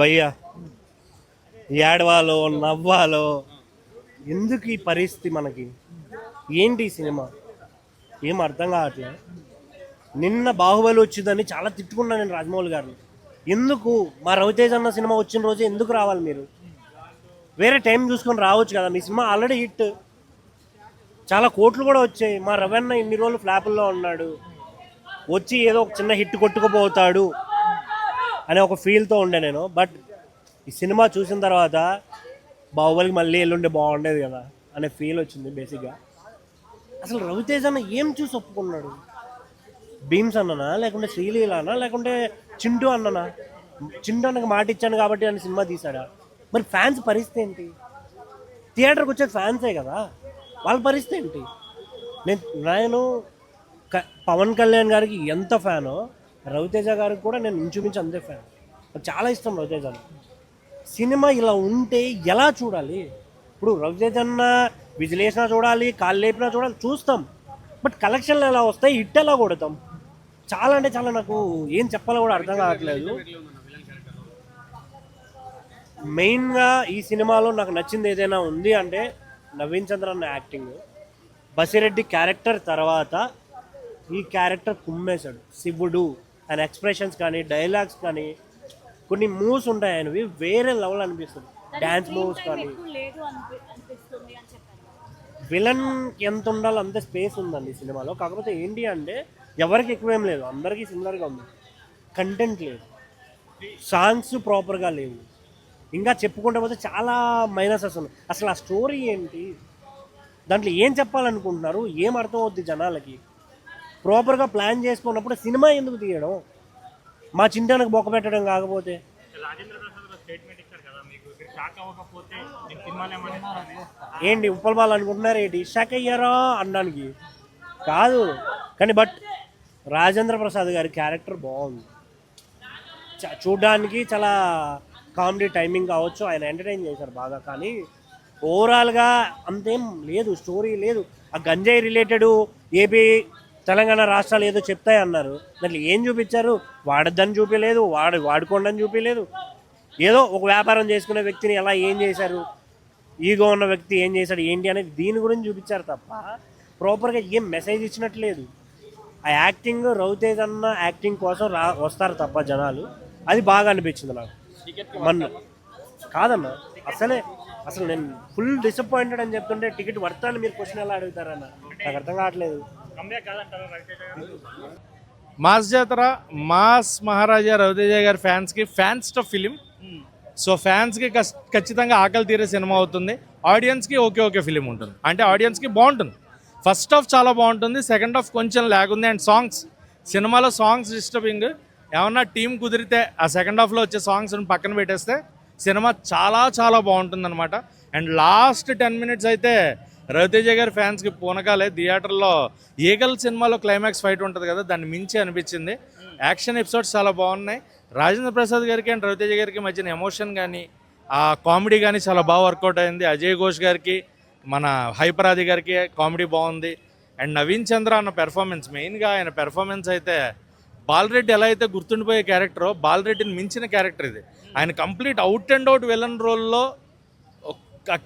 భయ్యా ఏడవాలో నవ్వాలో ఎందుకు ఈ పరిస్థితి మనకి? ఏంటి ఈ సినిమా? ఏం అర్థం కావట్లే. నిన్న బాహుబలి వచ్చిందని చాలా తిట్టుకున్నాను నేను రాజమౌళి గారిని. ఎందుకు మా రవితేజ్ అన్న సినిమా వచ్చిన రోజే ఎందుకు రావాలి మీరు? వేరే టైం చూసుకొని రావచ్చు కదా. మీ సినిమా ఆల్రెడీ హిట్, చాలా కోట్లు కూడా వచ్చాయి. మా రవన్న ఇన్ని రోజులు ఫ్లాపుల్లో ఉన్నాడు, వచ్చి ఏదో ఒక చిన్న హిట్ కొట్టుకుపోతాడు అనే ఒక ఫీల్తో ఉండే నేను. బట్ ఈ సినిమా చూసిన తర్వాత బాహుబలికి మళ్ళీ ఎల్లుండే బాగుండేది కదా అనే ఫీల్ వచ్చింది బేసిక్గా. అసలు రవితేజ్ అన్న ఏం చూసి ఒప్పుకున్నాడు? భీమ్స్ అన్ననా, లేకుంటే శ్రీలీలానా, లేకుంటే చింటూ అన్ననా? చింటూ అన్నకు మాట ఇచ్చాను కాబట్టి అని సినిమా తీశాడా? మరి ఫ్యాన్స్ పరిస్థితి ఏంటి? థియేటర్కి వచ్చే ఫ్యాన్సే కదా, వాళ్ళ పరిస్థితి ఏంటి? నేను పవన్ కళ్యాణ్ గారికి ఎంత ఫ్యానో రవితేజ గారికి కూడా నేను ఇంచుమించు అంతే ఫ్యాన్. నాకు చాలా ఇష్టం రవితేజ అన్న. సినిమా ఇలా ఉంటే ఎలా చూడాలి? ఇప్పుడు రవితేజ అన్న విజిలేసినా చూడాలి, కాళ్ళు లేపినా చూడాలి, చూస్తాం. బట్ కలెక్షన్లు ఎలా వస్తాయి, హిట్ ఎలా కొడతాం? చాలా అంటే చాలా నాకు ఏం చెప్పాలో కూడా అర్థం కావట్లేదు. మెయిన్గా ఈ సినిమాలో నాకు నచ్చింది ఏదైనా ఉంది అంటే నవీన్ చంద్ర అన్న యాక్టింగ్. బసిరెడ్డి క్యారెక్టర్ తర్వాత ఈ క్యారెక్టర్ కుమ్మేశాడు. శివుడు ఆయన ఎక్స్ప్రెషన్స్ కానీ డైలాగ్స్ కానీ కొన్ని మూవ్స్ ఉంటాయి ఆయనవి వేరే లెవెల్ అనిపిస్తుంది. డ్యాన్స్ మూవ్స్ కానీ విలన్ ఎంత ఉండాలో అంతే స్పేస్ ఉందండి ఈ సినిమాలో. కాకపోతే ఏంటి అంటే ఎవరికి ఎక్కువేం లేదు, అందరికీ సిమిలర్గా ఉంది. కంటెంట్ లేదు, సాంగ్స్ ప్రాపర్గా లేవు, ఇంకా చెప్పుకుంటే పోతే చాలా మైనసెస్ ఉన్నాయి. అసలు ఆ స్టోరీ ఏంటి, దాంట్లో ఏం చెప్పాలనుకుంటున్నారు, ఏం అర్థం అవుద్ది జనాలకి? ప్రాపర్గా ప్లాన్ చేసుకున్నప్పుడు సినిమా ఎందుకు తీయడం? మా చింటానికి బొక్క పెట్టడం కాకపోతే ఏంటి ఉప్పల్ అనుకుంటున్నారు ఏంటి? షాక్ అయ్యారా అనడానికి కాదు. కానీ బట్ రాజేంద్ర ప్రసాద్ గారి క్యారెక్టర్ బాగుంది, చూడ్డానికి చాలా కామెడీ టైమింగ్ కావచ్చు, ఆయన ఎంటర్టైన్ చేశారు బాగా. కానీ ఓవరాల్గా అంతేం లేదు, స్టోరీ లేదు. ఆ గంజాయి రిలేటెడ్ ఏపీ తెలంగాణ రాష్ట్రాలు ఏదో చెప్తాయి అన్నారు, దాంట్లో ఏం చూపించారు? వాడద్దని చూపించలేదు, వాడుకోండి అని చూపించలేదు. ఏదో ఒక వ్యాపారం చేసుకునే వ్యక్తిని ఎలా ఏం చేశారు, ఈగో ఉన్న వ్యక్తి ఏం చేశాడు ఏంటి అనేది దీని గురించి చూపించారు తప్ప ప్రాపర్గా ఏం మెసేజ్ ఇచ్చినట్లేదు. ఆ యాక్టింగ్ రవితేజ్ అన్న యాక్టింగ్ కోసం వస్తారు తప్ప జనాలు, అది బాగా అనిపించింది నాకు. మన కాదన్న అసలు నేను ఫుల్ డిసప్పాయింటెడ్ అని చెప్తుంటే టికెట్ వర్తాన్ని మీరు క్వశ్చన్ ఎలా అడుగుతారన్న నాకు అర్థం కావట్లేదు. మాస్ జాతర, మాస్ మహారాజా రవితేజ గారి ఫ్యాన్స్కి ఫ్యాన్స్ ఆఫ్ ఫిలిం. సో ఫ్యాన్స్కి ఖచ్చితంగా ఆకలి తీరే సినిమా అవుతుంది. ఆడియన్స్కి ఓకే ఫిలిం ఉంటుంది, అంటే ఆడియన్స్కి బాగుంటుంది. ఫస్ట్ హాఫ్ చాలా బాగుంటుంది, సెకండ్ హాఫ్ కొంచెం ల్యాగ్ ఉంది. అండ్ సాంగ్స్, సినిమాలో సాంగ్స్ డిస్టర్బింగ్. ఏమన్నా టీం కుదిరితే ఆ సెకండ్ హాఫ్లో వచ్చే సాంగ్స్ని పక్కన పెట్టేస్తే సినిమా చాలా చాలా బాగుంటుంది అనమాట. అండ్ లాస్ట్ 10 minutes అయితే రవితేజ గారి ఫ్యాన్స్కి పూనకాలే. థియేటర్లో ఈగల్ సినిమాలో క్లైమాక్స్ ఫైట్ ఉంటుంది కదా, దాన్ని మించి అనిపించింది. యాక్షన్ ఎపిసోడ్స్ చాలా బాగున్నాయి. రాజేంద్ర ప్రసాద్ గారికి అండ్ రవితేజ గారికి మధ్యన ఎమోషన్ కానీ ఆ కామెడీ కానీ చాలా బాగా వర్కౌట్ అయింది. అజయ్ ఘోష్ గారికి, మన హైపరాది గారికి కామెడీ బాగుంది. అండ్ నవీన్ చంద్ర అన్న పెర్ఫార్మెన్స్, మెయిన్గా ఆయన పెర్ఫార్మెన్స్ అయితే బాలరెడ్డి ఎలా అయితే గుర్తుండిపోయే క్యారెక్టరో బాలరెడ్డిని మించిన క్యారెక్టర్ ఇది. ఆయన complete out and out villain రోల్లో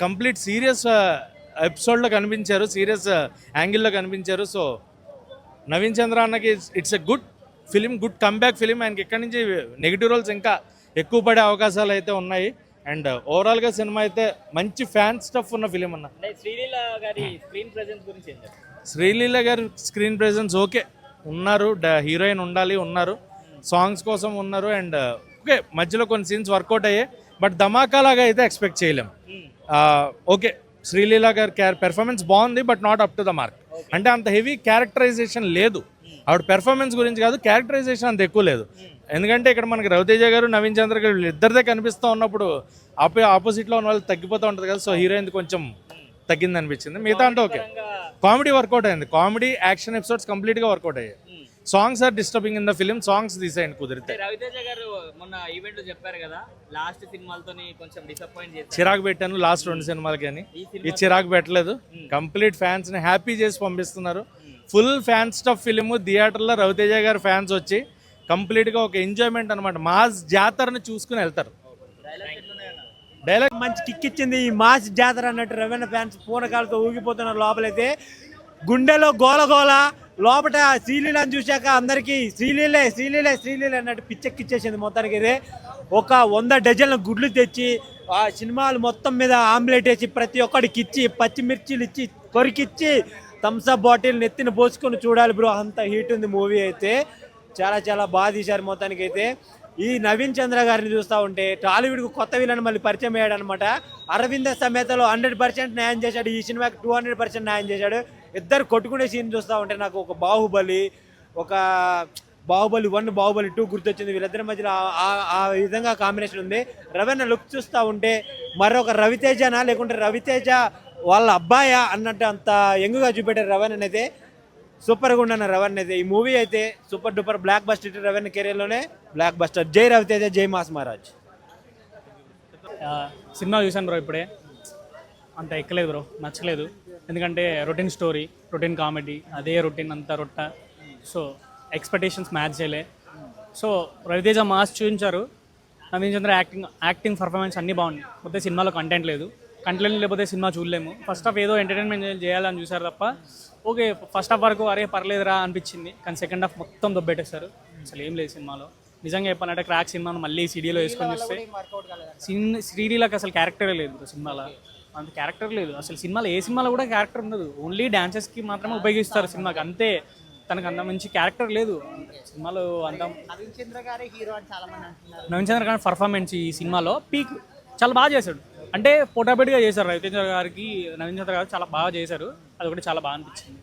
కంప్లీట్ సీరియస్ ఎపిసోడ్లో కనిపించారు, సీరియస్ యాంగిల్లో కనిపించారు. సో నవీన్ చంద్ర అన్నకి it's a good film, good comeback film. ఆయనకి ఇక్కడి నుంచి నెగిటివ్ రోల్స్ ఇంకా ఎక్కువ పడే అవకాశాలు అయితే ఉన్నాయి. అండ్ ఓవరాల్గా సినిమా అయితే మంచి ఫ్యాన్ స్టఫ్ ఉన్న ఫిలిం అన్న. శ్రీలీల గారి స్క్రీన్ ప్రెజెన్స్ గురించి శ్రీలీల గారి స్క్రీన్ ప్రెజెన్స్ ఓకే ఉన్నారు, హీరోయిన్ ఉండాలి, ఉన్నారు, సాంగ్స్ కోసం ఉన్నారు. అండ్ ఓకే మధ్యలో కొన్ని సీన్స్ వర్కౌట్ అయ్యాయి, బట్ ధమాకాలాగా అయితే ఎక్స్పెక్ట్ చేయలేం. ఓకే శ్రీలీల గారి పెర్ఫార్మెన్స్ బాగుంది, but not up to the mark. అంటే అంత హెవీ క్యారెక్టరైజేషన్ లేదు. ఆవిడ పెర్ఫార్మెన్స్ గురించి కాదు, క్యారెక్టరైజేషన్ అంత ఎక్కువ లేదు. ఎందుకంటే ఇక్కడ మనకి రవితేజ గారు, నవీన్ చంద్ర గారు ఇద్దరిదే కనిపిస్తూ ఉన్నప్పుడు ఆపోజిట్లో ఉన్న వాళ్ళు తగ్గిపోతూ ఉంటుంది కదా. సో హీరోయిన్ కొంచెం తగ్గింది అనిపించింది. మిగతా అంటే ఓకే, కామెడీ వర్కౌట్ అయింది, కామెడీ యాక్షన్ ఎపిసోడ్స్ కంప్లీట్గా వర్కౌట్ అయ్యాయి. Songs are disturbing in the film, songs తీసేయండి కుదిరితే. రవితేజ గారు మొన్న ఈవెంట్ లో చెప్పారు కదా, లాస్ట్ సినిమాలతో కొంచెం డిసప్పాయింట్ చేశారు. చిరాకు పెట్టాను లాస్ట్ 2 సినిమాలకి అని, ఈ చిరాకు పెట్టలేదు. కంప్లీట్ ఫ్యాన్స్ ని హ్యాపీ చేసి పంపిస్తున్నారు. Full fan stuff film. థియేటర్లో రవితేజ గారు ఫ్యాన్స్ వచ్చి కంప్లీట్గా ఒక ఎంజాయ్మెంట్ అనమాట. మాస్ జాతరని చూసుకుని వెళ్తారు. డైలాగ్ మంచి కిక్ ఇచ్చింది ఈ మాస్ జాతర అన్నట్టు. రవీణ ఫ్యాన్స్ పూనకాలతో ఊగిపోతున్నారు. లోపలైతే గుండెలో గోల గోల, లోపల శ్రీలీలను చూశాక అందరికీ శ్రీలీలే శ్రీలీలే శ్రీలీలే అన్నట్టు పిచ్చెక్కిచ్చేసింది మొత్తానికి. ఇదే ఒక 100 డజన్ల గుడ్లు తెచ్చి ఆ సినిమాలు మొత్తం మీద ఆమ్లెట్ వేసి ప్రతి ఒక్కడికి ఇచ్చి పచ్చిమిర్చిలు ఇచ్చి కొరికిచ్చి థమ్స్అప్ బాటిల్ నెత్తిన పోసుకొని చూడాలి బ్రో. అంత హీట్ ఉంది మూవీ అయితే. చాలా చాలా బాగా తీశారు మొత్తానికి అయితే. ఈ నవీన్ చంద్ర గారిని చూస్తూ ఉంటే టాలీవుడ్కు కొత్త విలన్ మళ్ళీ పరిచయం అయ్యాడు అనమాట. అరవింద సమేతలో 100% న్యాయం చేశాడు, ఈ సినిమాకి 200% న్యాయం చేశాడు. ఇద్దరు కొట్టుకునే సీన్ చూస్తూ ఉంటే నాకు ఒక బాహుబలి 1, బాహుబలి 2 గుర్తొచ్చింది. వీళ్ళిద్దరి మధ్యలో ఆ విధంగా కాంబినేషన్ ఉంది. రవీణ లుక్ చూస్తూ ఉంటే మరొక రవితేజనా లేకుంటే రవితేజ వాళ్ళ అబ్బాయా అన్నట్టు అంత యంగ్గా చూపెట్టారు రవీణ అయితే. సూపర్గా ఉండను రవీణ అయితే. ఈ మూవీ అయితే super duper blockbuster. Raveena కెరీర్లోనే బ్లాక్ బస్టర్. జై రవితేజ, జై మాస్ మహారాజ్. సినిమా చూశాను బ్రో. ఇప్పుడే అంత ఎక్కలేదు బ్రో, నచ్చలేదు. ఎందుకంటే రొటీన్ స్టోరీ, రొటీన్ కామెడీ, అదే రొటీన్ అంతా రొట్ట. సో ఎక్స్పెక్టేషన్స్ మ్యాచ్ చేయలే. సో రవితేజ మాస్ చూపించారు. నవీన్ చంద్ర యాక్టింగ్ పర్ఫార్మెన్స్ అన్నీ బాగున్నాయి. మొత్తం సినిమాలో కంటెంట్ లేదు. కంటెంట్ లేకపోతే సినిమా చూడలేము. ఫస్ట్ హాఫ్ ఏదో ఎంటర్టైన్మెంట్ చేయాలని చూసారు తప్ప, ఓకే ఫస్ట్ హాఫ్ వరకు అరే పర్లేదురా అనిపించింది. కానీ సెకండ్ హాఫ్ మొత్తం దొబ్బెట్టేశారు. అసలు ఏం లేదు సినిమాలో. నిజంగా చెప్పాలంటే క్రాక్ సినిమాను మళ్ళీ సీడీలో వేసుకొని చూస్తే సీడీలకు అసలు క్యారెక్టరే లేదు సినిమాలో. అంత క్యారెక్టర్ లేదు అసలు సినిమాలో. ఏ సినిమాలో కూడా క్యారెక్టర్ ఉండదు. ఓన్లీ డాన్సెస్కి మాత్రమే ఉపయోగిస్తారు సినిమాకి, అంతే. తనకు అంత మంచి క్యారెక్టర్ లేదు సినిమాలో. అంత నవీన్ చంద్ర గారి హీరో అని చాలా మంది అంటున్నారు. నవీన్ చంద్ర గారి పర్ఫార్మెన్స్ ఈ సినిమాలో పీక్. చాలా బాగా చేశాడు. అంటే పోటాబెట్గా చేశారు రవితేజ గారికి. నవీన్ చంద్ర గారు చాలా బాగా చేశారు. అది ఒకటి చాలా బాగా అనిపించింది.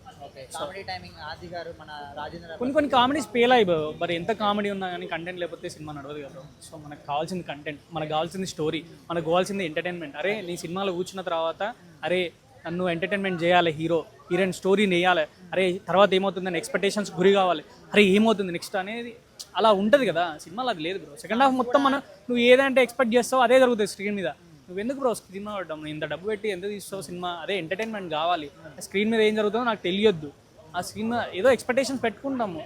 కామెడీ టైమింగ్ ఆది గారు, మన రాజేంద్ర కొన్ని కామెడీస్ ఫెయిల్ అయిపోయి. మరి ఎంత కామెడీ ఉన్నా కానీ కంటెంట్ లేకపోతే సినిమా నడవదు కదా. సో మనకు కావాల్సింది కంటెంట్, మనకు కావాల్సింది స్టోరీ, మనకు కావాల్సింది ఎంటర్టైన్మెంట్. అరే నీ సినిమాలో కూర్చున్న తర్వాత అరే నన్ను ఎంటర్టైన్మెంట్ చేయాలి, హీరోయిన్ స్టోరీ నేయాలి, అరే తర్వాత ఏమవుతుందని ఎక్స్పెక్టేషన్స్ గురి కావాలి, అరే ఏమవుతుంది నెక్స్ట్ అనేది అలా ఉంటుంది కదా. సినిమాలో అది లేదు బ్రో. సెకండ్ హాఫ్ మొత్తం నువ్వు ఏదంటే ఎక్స్పెక్ట్ చేస్తావు అదే జరుగుతుంది స్క్రీన్ మీద. నువ్వు ఎందుకు బ్రో సినిమా పడ్డావు, ఇంత డబ్బు పెట్టి ఎందుకు తీస్తావు సినిమా? అదే ఎంటర్టైన్మెంట్ కావాలి. స్క్రీన్ మీద ఏం జరుగుతుందో నాకు తెలియొద్దు. ఆ సినిమా ఏదో ఎక్స్పెక్టేషన్స్ పెట్టుకుంటాము,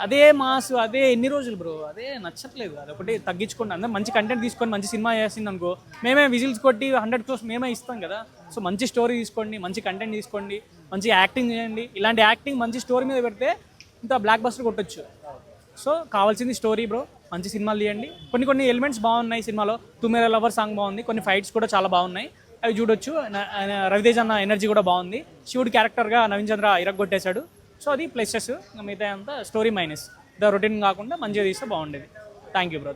అదే మాస్, అదే ఎన్ని రోజులు బ్రో, అదే నచ్చట్లేదు. అదొకటి తగ్గించుకోండి. అందరూ మంచి కంటెంట్ తీసుకొని మంచి సినిమా చేసింది అనుకో, మేమే విజిల్స్ కొట్టి 100 crores మేమే ఇస్తాం కదా. సో మంచి స్టోరీ తీసుకోండి, మంచి కంటెంట్ తీసుకోండి, మంచి యాక్టింగ్ చేయండి. ఇలాంటి యాక్టింగ్ మంచి స్టోరీ మీద పెడితే ఇంత బ్లాక్ బస్టర్ కొట్టొచ్చు. సో కావాల్సింది స్టోరీ బ్రో. మంచి సినిమాలు తీయండి. కొన్ని ఎలిమెంట్స్ బాగున్నాయి సినిమాలో. తుమేరా లవర్ సాంగ్ బాగుంది. కొన్ని ఫైట్స్ కూడా చాలా బాగున్నాయి, అవి చూడొచ్చు. రవితేజ అన్న ఎనర్జీ కూడా బాగుంది. శివుడు క్యారెక్టర్గా నవీన్ చంద్ర ఇరగొట్టేశాడు. సో అది ప్లసెస్. మిగతా అంతా స్టోరీ మైనస్. రొటీన్ కాకుండా మంచిగా తీస్తే బాగుండేది. Thank you bro.